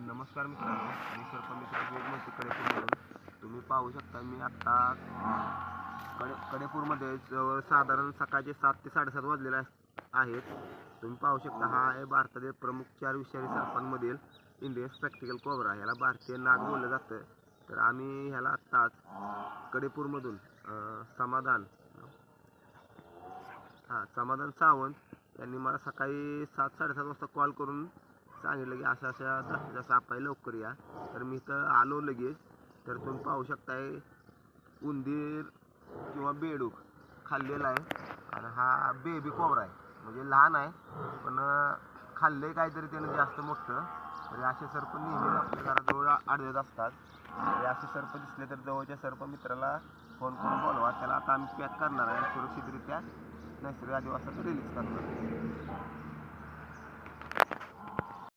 नमस्कार मित्रांनो, मी सर्प मित्र वेगमती कडेपूरमधून. तुम्ही पाहू शकता मी आत्ता कडेपूरमध्ये जवळ साधारण सकाळचे 7 ते 7:30 वाजलेले आहेत. तुम्ही पाहू शकता हा आहे भारतातील प्रमुख 4 विषारी सर्पांमधील इंडियन स्पेक्टिकल कोब्रा. ह्याला भारतीय नाग बोललं जातं. तर आम्ही ह्याला आत्ताच कडेपूरमधून समाधान सावंत यांनी मला सकाळी 7-7:30 वाजता कॉल करून सांगितलं की अशा अशा जास्तीत साप आहे, लवकर या. तर मी इथं आलो लगेच. तर तुम्ही पाहू शकताय उंदीर किंवा बेडूक खाल्लेला आहे आणि हा बेबी कोबरा आहे, म्हणजे लहान आहे पण खाल्ले काहीतरी त्यानं जास्त मोठं. तर असे सर्प नेहमी आपल्या घराजवळ आढळत असतात. तर असे सर्प दिसले तर जवळच्या सर्प मित्राला फोन करून बोलवा. त्याला आता आम्ही पॅक करणार आहे सुरक्षितरित्या नैसर्गिक अधिवासात रिलीज करणार.